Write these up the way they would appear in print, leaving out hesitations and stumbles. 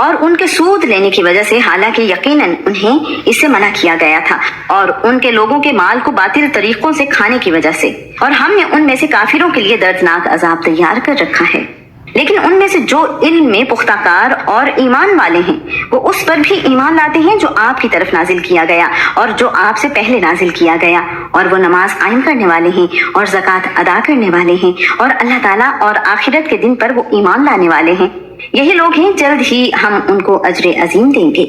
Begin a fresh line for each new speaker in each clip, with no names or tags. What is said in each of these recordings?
اور ان کے سود لینے کی وجہ سے، حالانکہ یقیناً انہیں اس سے منع کیا گیا تھا، اور ان کے لوگوں کے مال کو باطل طریقوں سے کھانے کی وجہ سے، اور ہم نے ان میں سے کافروں کے لیے دردناک عذاب تیار کر رکھا ہے۔ لیکن ان میں سے جو علم میں پختہ کار اور ایمان والے ہیں، وہ اس پر بھی ایمان لاتے ہیں جو آپ کی طرف نازل کیا گیا اور جو آپ سے پہلے نازل کیا گیا، اور وہ نماز قائم کرنے والے ہیں اور زکوٰۃ ادا کرنے والے ہیں، اور اللہ تعالیٰ اور آخرت کے دن پر وہ ایمان لانے والے ہیں۔ یہی لوگ ہیں، جلد ہی ہم ان کو اجر عظیم دیں گے۔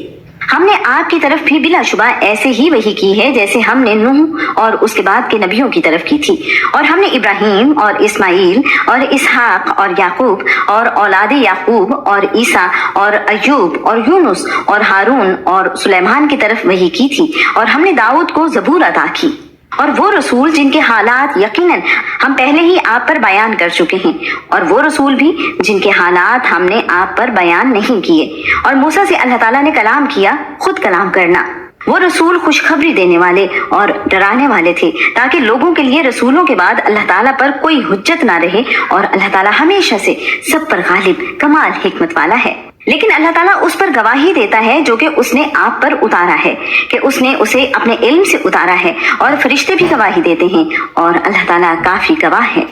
ہم نے آپ کی طرف بھی بلا شبہ ایسے ہی وحی کی ہے جیسے ہم نے نوح اور اس کے بعد کے نبیوں کی طرف کی تھی، اور ہم نے ابراہیم اور اسماعیل اور اسحاق اور یعقوب اور اولاد یعقوب اور عیسیٰ اور ایوب اور یونس اور ہارون اور سلیمان کی طرف وحی کی تھی، اور ہم نے داؤد کو زبور عطا کی، اور وہ رسول جن کے حالات یقیناً ہم پہلے ہی آپ پر بیان کر چکے ہیں، اور وہ رسول بھی جن کے حالات ہم نے آپ پر بیان نہیں کیے۔ اور موسیٰ سے اللہ تعالیٰ نے کلام کیا، خود کلام کرنا۔ وہ رسول خوشخبری دینے والے اور ڈرانے والے تھے، تاکہ لوگوں کے لیے رسولوں کے بعد اللہ تعالیٰ پر کوئی حجت نہ رہے، اور اللہ تعالیٰ ہمیشہ سے سب پر غالب کمال حکمت والا ہے۔ لیکن اللہ تعالیٰ اس پر گواہی دیتا ہے جو کہ اس نے آپ پر اتارا ہے، کہ اس نے اسے اپنے علم سے اتارا ہے، اور فرشتے بھی گواہی دیتے ہیں، اور اللہ تعالیٰ کافی گواہ ہے۔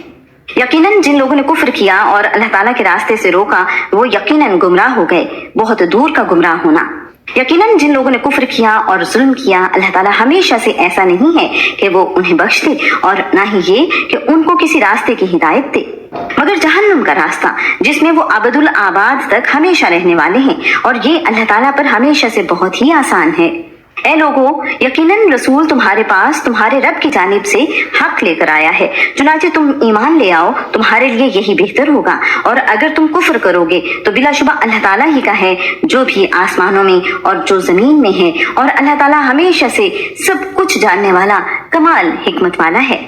یقیناً جن لوگوں نے کفر کیا اور اللہ تعالیٰ کے راستے سے روکا، وہ یقیناً گمراہ ہو گئے، بہت دور کا گمراہ ہونا۔ یقیناً جن لوگوں نے کفر کیا اور ظلم کیا، اللہ تعالیٰ ہمیشہ سے ایسا نہیں ہے کہ وہ انہیں بخش دے، اور نہ ہی یہ کہ ان کو کسی راستے کی ہدایت دے، مگر جہنم کا راستہ جس میں وہ ابد الآباد تک ہمیشہ رہنے والے ہیں، اور یہ اللہ تعالیٰ پر ہمیشہ سے بہت ہی آسان ہے۔ اے لوگو، یقیناً رسول تمہارے پاس تمہارے رب کی جانب سے حق لے کر آیا ہے، چنانچہ تم ایمان لے آؤ، تمہارے لیے یہی بہتر ہوگا، اور اگر تم کفر کرو گے تو بلا شبہ اللہ تعالیٰ ہی کا ہے جو بھی آسمانوں میں اور جو زمین میں ہے، اور اللہ تعالیٰ ہمیشہ سے سب کچھ جاننے والا کمال حکمت والا ہے۔